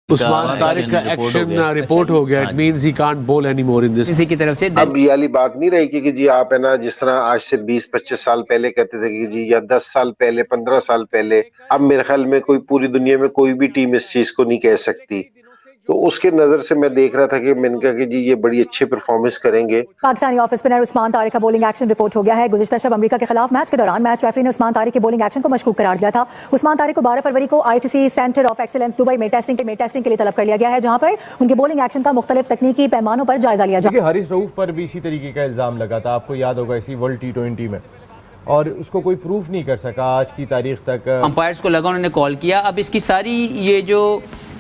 उस्मान तारिक का action report हो गया। इट मींस ही कांट बोल एनी मोर इन दिस। किसी की तरफ से अब ये वाली बात नहीं रहेगी कि जी आप है ना, जिस तरह आज से 20-25 साल पहले कहते थे कि जी, या 10 साल पहले, 15 साल पहले। अब मेरे ख्याल में कोई पूरी दुनिया में कोई भी टीम इस चीज को नहीं कह सकती। तो उसके नजर से मैं देख रहा था कि मैंने कहा कि जी ये बड़ी अच्छी परफॉर्मेंस करेंगे। पाकिस्तानी ऑफ स्पिनर उस्मान तारिक का बॉलिंग एक्शन रिपोर्ट हो गया है। गुज़िश्ता शब अमेरिका के खिलाफ मैच के दौरान मैच रेफरी ने उस्मान तारिक के बॉलिंग एक्शन को मशकूक करार दिया था। उस्मान तारिक को 12 फरवरी को ICC centre of excellence Dubai में टेस्टिंग के लिए तलब कर लिया गया है, जहां पर उनके बॉलिंग एक्शन का मुख्तलिफ तकनीकी पैमानों पर जायजा लिया जाएगा। हारिस रऊफ पर भी इसी तरीके का इल्जाम लगा था, आपको याद होगा, इसी वर्ल्ड T20 में, और उसको कोई प्रूफ नहीं कर सका आज की तारीख तक। अंपायर्स को लगा, उन्होंने कॉल किया। अब इसकी सारी ये जो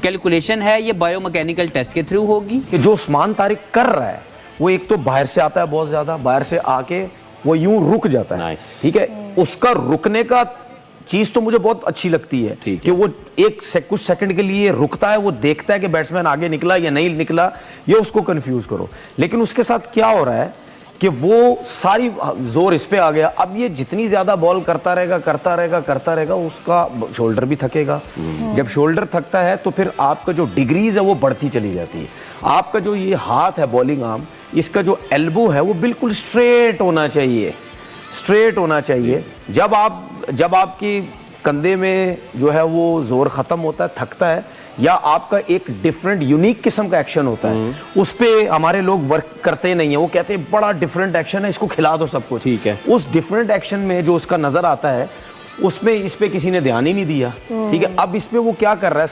कैलकुलेशन है ये बायोमैकेनिकल टेस्ट के थ्रू होगी कि जो उस्मान तारिक कर रहा है वो एक तो बाहर से आता है, बहुत ज्यादा बाहर से आके वो यूं रुक जाता है। ठीक है, उसका रुकने का चीज तो मुझे बहुत अच्छी लगती है कि वो कुछ सेकंड के लिए रुकता है, वो देखता है कि बैट्समैन आगे निकला या नहीं निकला, ये उसको कंफ्यूज करो। लेकिन उसके साथ क्या हो रहा है कि वो सारी जोर इस पे आ गया। अब ये जितनी ज्यादा बॉल करता रहेगा उसका शोल्डर भी थकेगा। जब शोल्डर थकता है तो फिर आपका जो डिग्रीज है वो बढ़ती चली जाती है। आपका जो ये हाथ है, बॉलिंग आर्म, इसका जो एल्बो है वो बिल्कुल स्ट्रेट होना चाहिए, जब आपकी कंधे में जो है वो जोर खत्म होता है, थकता है, या आपका एक डिफरेंट यूनिक किस्म का एक्शन होता है, उस पे हमारे लोग वर्क करते नहीं है। वो कहते हैं बड़ा डिफरेंट एक्शन है, इसको खिला दो सबको। ठीक है, उस डिफरेंट एक्शन में जो उसका नजर आता है उसमें इस पे किसी ने ध्यान ही नहीं दिया। ठीक है, अब इसमें वो क्या कर रहा है,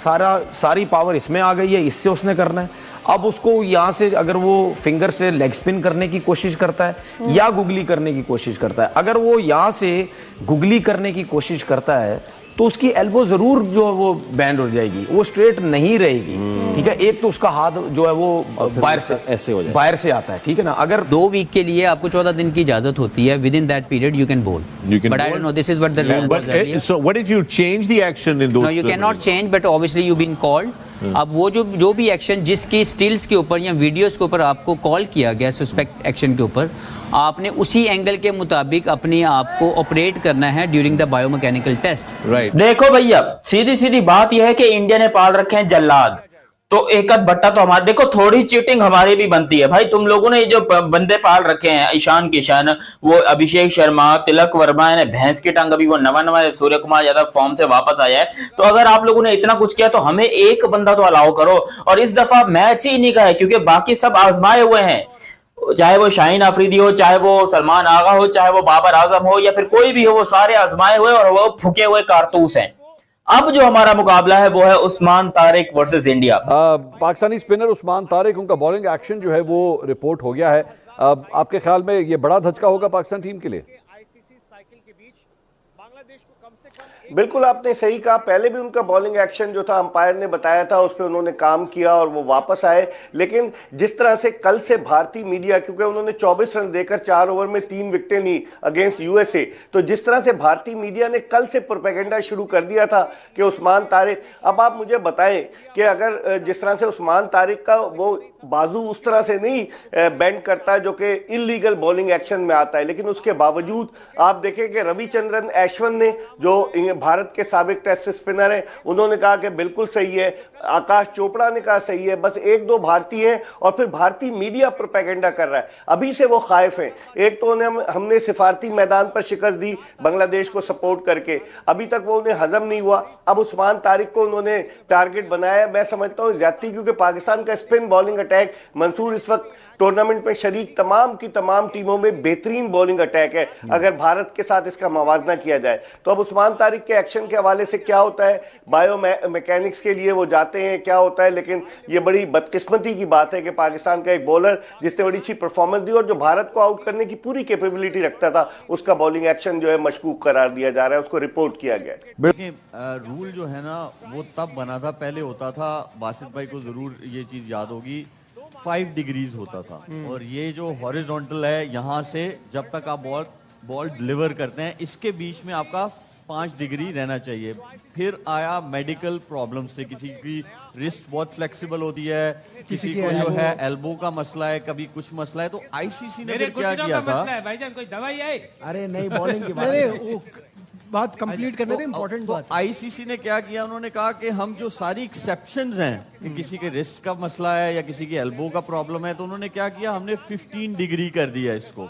सारी पावर इसमें आ गई है, इससे उसने करना है। अब उसको यहाँ से अगर वो फिंगर से लेग स्पिन करने की कोशिश करता है या गुगली करने की कोशिश करता है, अगर वो यहाँ से गुगली करने की कोशिश करता है तो उसकी एल्बो जरूर जो है वो बैंड हो जाएगी, वो स्ट्रेट नहीं रहेगी। ठीक है, एक तो उसका हाथ जो है वो बाहर से ऐसे हो जाए, बाहर से आता है। ठीक है ना, अगर 2 वीक के लिए आपको 14 दिन की इजाजत होती है, with in that period you can bowl, but I don't know this is what the rule was. So what if you change the action in those? No, you can not change, but obviously you been called. अब वो जो भी action जिसकी stills के ऊपर या videos के ऊपर आपको कॉल किया गया सस्पेक्ट एक्शन के ऊपर, आपने उसी एंगल के मुताबिक अपने आप को ऑपरेट करना है during the biomechanical test. Right. देखो भैया, सीधी सीधी बात यह है कि इंडिया ने पाल रखे हैं जल्लाद, तो एक आध बट्टा तो हमारे, देखो थोड़ी चीटिंग हमारी भी बनती है भाई। तुम लोगों ने ये जो बंदे पाल रखे हैं, ईशान किशन, वो अभिषेक शर्मा, तिलक वर्मा, ने भैंस की टांग, अभी वो नवा सूर्य कुमार यादव फॉर्म से वापस आया है। तो अगर आप लोगों ने इतना कुछ किया तो हमें एक बंदा तो अलाउ करो। और इस दफा मैच ही नहीं का है, क्योंकि बाकी सब आजमाए हुए हैं, चाहे वो शाहीन अफरीदी हो, चाहे वो सलमान आगा हो, चाहे वो बाबर आजम हो, या फिर कोई भी हो, वो सारे आजमाए हुए और वो फूके हुए कारतूस हैं। अब जो हमारा मुकाबला है वो है Usman Tariq versus India. Pakistani spinner Usman Tariq, उनका बॉलिंग एक्शन जो है वो रिपोर्ट हो गया है। आपके ख्याल में ये बड़ा धचका होगा पाकिस्तान टीम के लिए? बिल्कुल आपने सही कहा। पहले भी उनका बॉलिंग एक्शन जो था, अंपायर ने बताया था, उस पर उन्होंने काम किया और वो वापस आए। लेकिन जिस तरह से कल से भारतीय मीडिया, क्योंकि उन्होंने 24 रन देकर 4 ओवर में 3 विकेटें ली अगेंस्ट यूएसए, तो जिस तरह से भारतीय मीडिया ने कल से प्रोपेगेंडा शुरू कर दिया था कि उस्मान तारिक, अब आप मुझे बताएं कि अगर जिस तरह से उस्मान तारिक का वो बाजू उस तरह से नहीं बेंड करता जो कि इलीगल बॉलिंग एक्शन में आता है, लेकिन उसके बावजूद आप देखें कि रविचंद्रन अश्विन ने, जो भारत के साबिक टेस्ट स्पिनर हैं, उन्होंने कहा कि बिल्कुल सही है। आकाश चोपड़ा ने कहा सही है। बस 1-2 भारतीय हैं और फिर भारतीय मीडिया प्रोपेगेंडा कर रहा है। अभी से वो खाइफ हैं। एक तो हमने सिफारती मैदान पर शिकस्त दी बांग्लादेश को सपोर्ट करके, अभी तक वो उन्हें हजम नहीं हुआ। अब उस्मान तारिक को उन्होंने टारगेट बनाया। मैं समझता हूँ ज्यादती, क्योंकि पाकिस्तान का स्पिन बॉलिंग अटैक, मंसूर इस वक्त टूर्नामेंट में शरीक तमाम की तमाम टीमों में बेहतरीन बॉलिंग अटैक है। अगर भारत के साथ इसका मवाजना किया जाए तो अब उस्मान तारिक के एक्शन के हवाले से क्या होता है, बायो मैकेनिक्स के लिए वो जाते हैं, क्या होता है। लेकिन ये बड़ी बदकिस्मती की बात है कि पाकिस्तान का एक बॉलर जिसने बड़ी अच्छी परफॉर्मेंस दी और जो भारत को आउट करने की पूरी कैपेबिलिटी रखता था, उसका बॉलिंग एक्शन जो है मशकूक करार दिया जा रहा है, उसको रिपोर्ट किया गया। रूल जो है ना वो तब बना था, पहले होता था, बासित भाई को जरूर ये चीज याद होगी, 5 डिग्रीज होता था। और ये जो हॉरिजॉन्टल है, यहाँ से जब तक आप बॉल डिलीवर करते हैं, इसके बीच में आपका 5 डिग्री रहना चाहिए। फिर आया मेडिकल प्रॉब्लम से, किसी की रिस्ट बहुत फ्लेक्सिबल होती है, किसी को जो है एल्बो का मसला है, कभी कुछ मसला है, तो आईसीसी ने क्या किया था, भाईजान कोई दवाई है? अरे नहीं, बॉलिंग की बात बात कंप्लीट करने थे, इंपॉर्टेंट बात। आईसीसी ने क्या किया, उन्होंने कहा कि हम जो सारी एक्सेप्शंस हैं कि किसी के रिस्ट का मसला है या किसी के एल्बो का प्रॉब्लम है, तो उन्होंने क्या किया, हमने 15 डिग्री कर दिया इसको।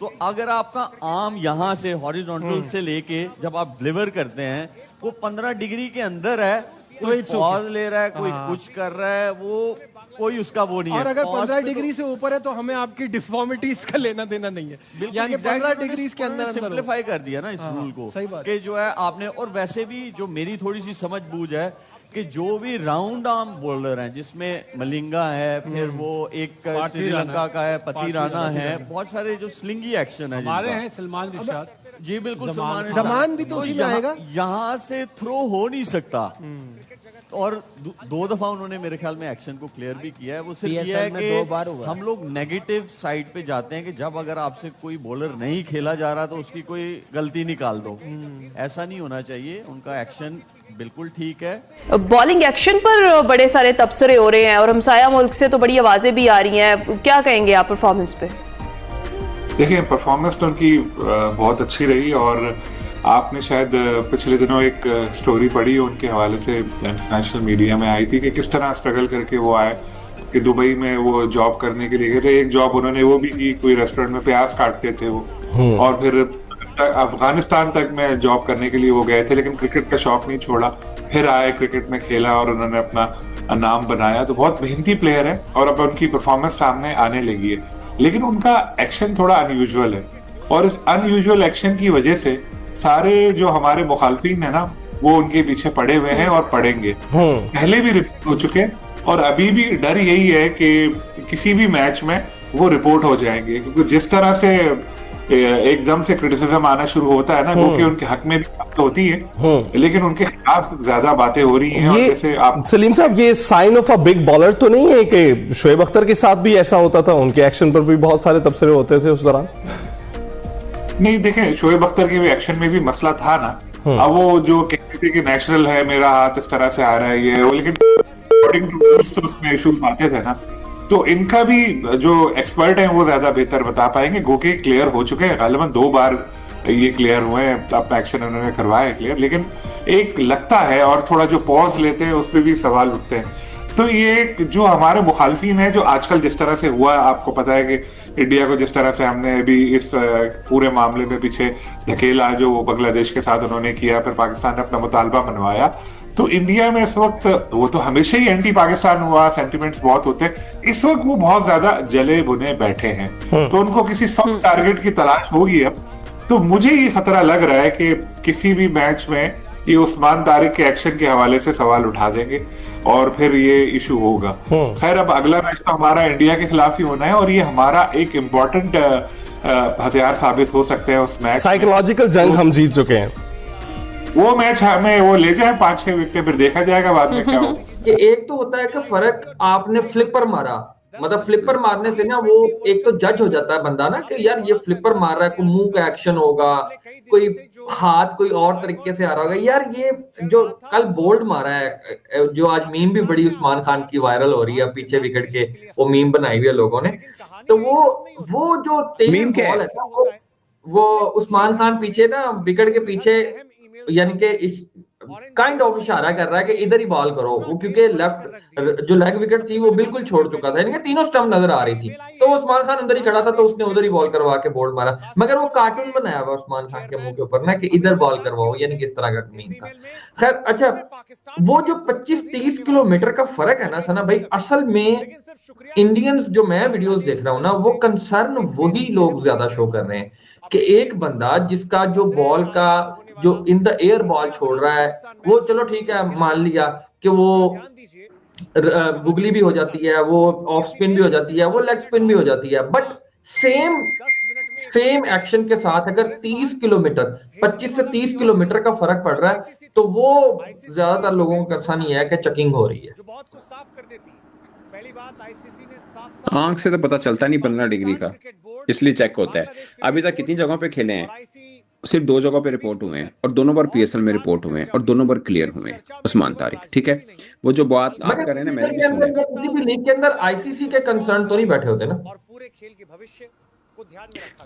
तो अगर आपका आर्म यहां से हॉरिजॉन्टल से लेके जब आप डिलीवर करते हैं वो 15 डिग्री के अंदर है, कोई पॉज ले रहा है, कोई कुछ कर रहा है, वो कोई उसका वो नहीं है। और अगर 15 डिग्री से ऊपर है तो हमें आपकी डिफॉर्मिटीज का लेना देना नहीं है, यानी 15 डिग्री के अंदर सिंप्लीफाई कर दिया ना इस रूल को, सही बात कि जो है आपने। और वैसे भी जो मेरी थोड़ी सी समझ बूझ है कि जो भी राउंड आर्म बॉलर हैं, जिसमें मलिंगा है, फिर वो एक श्रीलंका का है, पतिराना है, बहुत सारे जो स्लिंगी एक्शन है हमारे हैं, सलमान रिशाद जी बिल्कुल, जमान भी तो उसी में आएगा। यहाँ से थ्रो हो नहीं सकता। और 2 दफा उन्होंने मेरे ख्याल में एक्शन को क्लियर भी किया है। वो सिर्फ ये है कि हम लोग नेगेटिव साइड पे जाते हैं कि जब अगर आपसे कोई बॉलर नहीं खेला जा रहा तो उसकी कोई गलती निकाल दो, ऐसा नहीं होना चाहिए। उनका एक्शन बिल्कुल ठीक है। बॉलिंग एक्शन पर बड़े सारे तबसरे हो रहे हैं और हमसाया मुल्क से तो बड़ी आवाजें भी आ रही हैं, क्या कहेंगे आप परफॉर्मेंस पे? देखिए, परफॉर्मेंस तो उनकी बहुत अच्छी रही और आपने शायद पिछले दिनों एक स्टोरी पढ़ी उनके हवाले से, इंटरनेशनल मीडिया में आई थी कि किस तरह स्ट्रगल करके वो आए, कि दुबई में वो जॉब करने के लिए गए थे। एक जॉब उन्होंने वो भी की, कोई रेस्टोरेंट में प्याज काटते थे वो, और फिर अफगानिस्तान तक में जॉब करने के लिए वो गए थे, लेकिन क्रिकेट का शौक नहीं छोड़ा, फिर आए, क्रिकेट में खेला और उन्होंने अपना नाम बनाया। तो बहुत मेहनती प्लेयर है और अब उनकी परफॉर्मेंस सामने आने लगी है, लेकिन उनका एक्शन थोड़ा अनयूजुअल है और इस अनयूजुअल एक्शन की वजह से सारे जो हमारे मुखालफिन है ना, वो उनके पीछे पड़े हुए हैं और पड़ेंगे। पहले भी रिपोर्ट हो चुके और अभी भी डर यही है कि किसी भी मैच में वो रिपोर्ट हो जाएंगे, क्योंकि जिस तरह से एकदम से क्रिटिसिज्म आना शुरू होता है ना, क्योंकि उनके हक में भी बातें होती है, लेकिन उनके खिलाफ ज्यादा बातें हो रही हैं। और जैसे आप सलीम साहब, ये sign of a big bowler तो नहीं है कि शोएब अख्तर के साथ भी ऐसा होता था? उनके एक्शन पर भी बहुत सारे तबसरे होते थे उस दौरान। नहीं, देखें, शोएब अख्तर के भी एक्शन में भी मसला था ना। अब वो जो कहते थे कि नेचुरल है, मेरा हाथ इस तरह से आ रहा है ये वो, लेकिन अकॉर्डिंग टू रूल्स तो उसमें इश्यूज आते थे ना। तो इनका भी जो एक्सपर्ट है वो ज्यादा बेहतर बता पाएंगे। गोके क्लियर हो चुके हैं, गालिबन 2 बार ये क्लियर हुए हैं, अपना एक्शन उन्होंने करवाया है क्लियर, लेकिन एक लगता है और थोड़ा जो पॉज लेते हैं उस पर भी सवाल उठते हैं। तो ये जो हमारे मुखालफिन है, जो आजकल जिस तरह से हुआ, आपको पता है कि इंडिया को जिस तरह से हमने अभी इस पूरे मामले में पीछे धकेला, जो वो बांग्लादेश के साथ उन्होंने किया, फिर पाकिस्तान ने अपना मुतालबा मनवाया, तो इंडिया में इस वक्त, वो तो हमेशा ही एंटी पाकिस्तान हुआ, सेंटिमेंट्स बहुत होते हैं, इस वक्त वो बहुत ज्यादा जले बुने बैठे हैं। तो उनको किसी सॉफ्ट टारगेट की तलाश होगी अब। तो मुझे ये खतरा लग रहा है कि किसी भी मैच में ये उस्मान तारिक के एक्शन के हवाले से सवाल उठा देंगे और फिर ये इशू होगा। खैर, अब अगला मैच तो हमारा इंडिया के खिलाफ ही होना है और ये हमारा एक इम्पोर्टेंट हथियार साबित हो सकते हैं उस मैच। साइकोलॉजिकल जंग हम जीत चुके हैं। वो मैच हमें वो ले जाए 5-6 विकेट, फिर देखा जाएगा बाद में क्या हो। एक तो होता है कि फर्क आपने फ्लिपर मारा, मतलब फ्लिपर मारने से ना वो एक तो जज हो जाता है बंदा ना कि यार ये फ्लिपर मार रहा है, कोई मुंह का एक्शन होगा, कोई हाथ कोई और तरीके से आ रहा होगा, यार ये जो कल बोल्ड मारा है, जो आज मीम भी बड़ी उस्मान खान की वायरल हो रही है पीछे विकेट के, वो मीम बनाई हुई है लोगों ने। तो वो जो तेज बॉल है ना, वो उस्मान खान पीछे ना विकेट के पीछे, यानी कि इस काइंड ऑफ इशारा कर रहा है कि इधर ही बॉल करो, वो क्योंकि लेफ्ट जो लेग विकेट थी वो बिल्कुल छोड़ चुका था, यानी कि तीनों स्टंप नजर आ रही थी, तो उस्मान खान अंदर ही खड़ा था, तो उसने उधर ही बॉल करवा के बोल्ड मारा। मगर वो कार्टून बनाया हुआ उस्मान खान के मुंह के ऊपर ना कि इधर बॉल करवाओ, यानी कि इस तरह का मीन था। खैर, अच्छा, वो जो 25-30 किलोमीटर का फर्क है ना सना भाई, असल में इंडियंस जो मैं वीडियोस देख रहा हूँ ना, वो कंसर्न वही लोग ज्यादा शो कर रहे हैं कि एक बंदा जिसका जो बॉल का जो इन द एयर बॉल छोड़ रहा है, वो चलो ठीक है, मान लिया कि वो गुगली भी हो जाती है, वो ऑफ स्पिन भी हो जाती है, वो लेग स्पिन भी हो जाती है, बट सेम एक्शन के साथ अगर 30 किलोमीटर 25 से 30 किलोमीटर का फर्क पड़ रहा है, तो वो ज्यादातर लोगों का कंसर्न ये है कि चेकिंग हो रही है। आंख से तो पता चलता नहीं 15 डिग्री का, इसलिए चेक होता है। अभी तक कितनी जगहों पे खेले हैं? सिर्फ 2 जगहों पे रिपोर्ट हुए हैं और दोनों बार पीएसएल में रिपोर्ट हुए हैं और दोनों बार क्लियर हुए हैं उस्मान तारिक। ठीक है, वो जो बात आप कर रहे हैं ना, किसी भी लीग के अंदर आईसीसी के कंसर्न तो नहीं बैठे होते ना।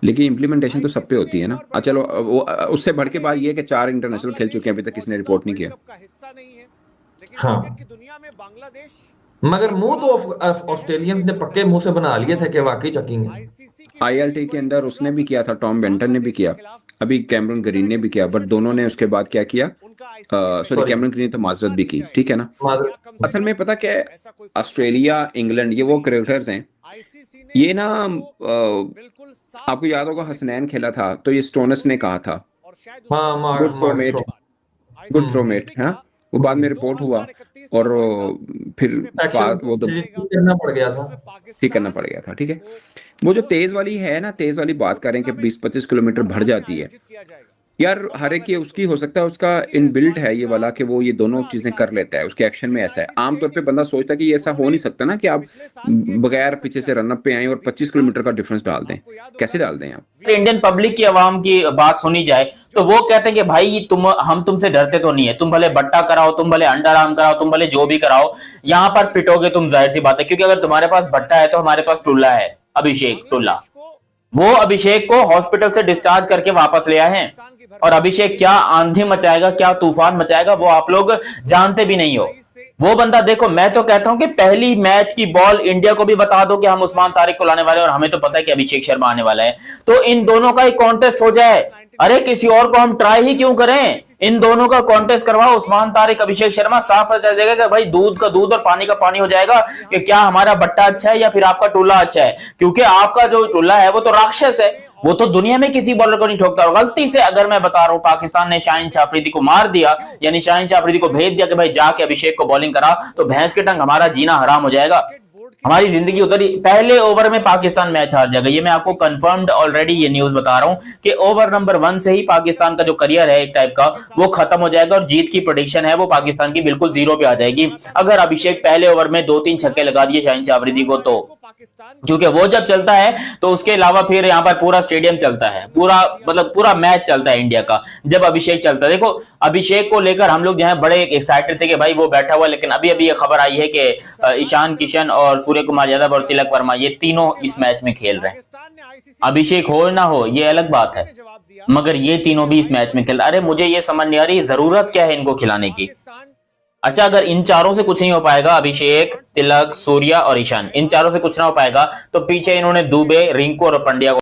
लेकिन इम्प्लीमेंटेशन तो सब पे होती है ना। चलो वो उससे बढ़ के बात ये है कि 4 इंटरनेशनल खेल चुके हैं, अभी तक किसी ने रिपोर्ट नहीं किया। हाँ, मगर मुंह तो ऑस्ट्रेलियंस ने पक्के मुंह से बना लिए थे कि वाकई चकेंगे। ILT के अंदर उसने भी किया था, टॉम बेंटन ने भी किया, अभी कैमरन ग्रीन ने भी किया, बट दोनों ने उसके बाद क्या किया, सॉरी कैमरन ग्रीन ने तो माजरत भी की, ठीक है ना। असल में पता क्या है, ऑस्ट्रेलिया, इंग्लैंड, ये वो क्रिकेटर्स हैं, ये ना आपको याद होगा हसनैन खेला था तो ये स्टोनस ने कहा था गुड थ्रो मेट, हाँ, वो बाद में रिपोर्ट हुआ और फिर बात वो तो करना पड़ गया था, ठीक करना पड़ गया था, ठीक है। वो जो तेज वाली है ना, तेज वाली बात करें कि 20-25 किलोमीटर बढ़ जाती है यार, हर एक ये उसकी हो सकता है, उसका इनबिल्ट है ये वाला कि वो ये दोनों चीजें कर लेता है, उसके एक्शन में ऐसा है। आमतौर पे बंदा सोचता है कि ये ऐसा हो नहीं सकता ना कि आप बगैर पीछे से रनअप पे आए और 25 किलोमीटर का डिफरेंस डाल दें, कैसे डाल दें आप। इंडियन पब्लिक की आवाम की बात सुनी जाए तो वो कहते हैं कि भाई हम तुमसे डरते तो नहीं है, तुम भले बट्टा कराओ, तुम भले अंडर आर्म कराओ, तुम भले जो भी कराओ, यहाँ पर पिटोगे तुम, जाहिर सी बात है, क्योंकि अगर तुम्हारे पास भट्टा है तो हमारे पास टुल्ला है, अभिषेक टुल्ला। वो अभिषेक को हॉस्पिटल से डिस्चार्ज करके वापस ले आए हैं, और अभिषेक क्या आंधी मचाएगा, क्या तूफान मचाएगा, वो आप लोग जानते भी नहीं हो। वो बंदा देखो, मैं तो कहता हूं कि पहली मैच की बॉल इंडिया को भी बता दो कि हम उस्मान तारिक को लाने वाले हैं, और हमें तो पता है कि अभिषेक शर्मा आने वाला है, तो इन दोनों का एक कॉन्टेस्ट हो जाए। अरे किसी और को हम ट्राई ही क्यों करें, इन दोनों का कॉन्टेस्ट करवाओ, उस्मान तारिक, अभिषेक शर्मा, साफ हो जाएगा कि भाई दूध का दूध और पानी का पानी हो जाएगा कि क्या हमारा बट्टा अच्छा है या फिर आपका टुल्ला अच्छा है। क्योंकि आपका जो टुल्ला है वो तो राक्षस है, वो तो दुनिया में किसी बॉलर को नहीं ठोकता। और गलती से अगर मैं बता रहा हूं पाकिस्तान ने शाहीन शाह अफरीदी को मार दिया, यानी शाहीन शाह अफरीदी को भेज दिया कि भाई जाके अभिषेक को बॉलिंग करा, तो भैंस के टंग हमारा जीना हराम हो जाएगा, हमारी जिंदगी उतरी। पहले ओवर में पाकिस्तान मैच हार जाएगा, ये मैं आपको कंफर्म्ड ऑलरेडी ये न्यूज बता रहा हूं कि ओवर नंबर 1 से ही पाकिस्तान का जो करियर है एक टाइप का वो खत्म हो जाएगा, और जीत की प्रेडिक्शन है वो पाकिस्तान की बिल्कुल 0 पे आ जाएगी अगर अभिषेक पहले ओवर में 2-3 छक्के लगा दिए शाहीन शाह अफरीदी को तो। क्योंकि वो जब चलता है तो उसके अलावा फिर यहाँ पर पूरा स्टेडियम चलता है, पूरा मतलब पूरा मैच चलता है इंडिया का जब अभिषेक चलता है। देखो अभिषेक को लेकर हम लोग जो है बड़े एक्साइटेड थे कि भाई वो बैठा हुआ, लेकिन अभी अभी ये खबर आई है कि ईशान किशन और सूर्य कुमार यादव और तिलक वर्मा ये तीनों इस मैच में खेल रहे हैं। अभिषेक हो ना हो ये अलग बात है, मगर ये तीनों भी इस मैच में खेल। अरे मुझे ये समझ नहीं आ रही जरूरत क्या है इनको खिलाने की। अच्छा अगर इन चारों से कुछ नहीं हो पाएगा, अभिषेक, तिलक, सूर्या और ईशान, इन चारों से कुछ ना हो पाएगा तो पीछे इन्होंने दुबे, रिंकू और पंड्या को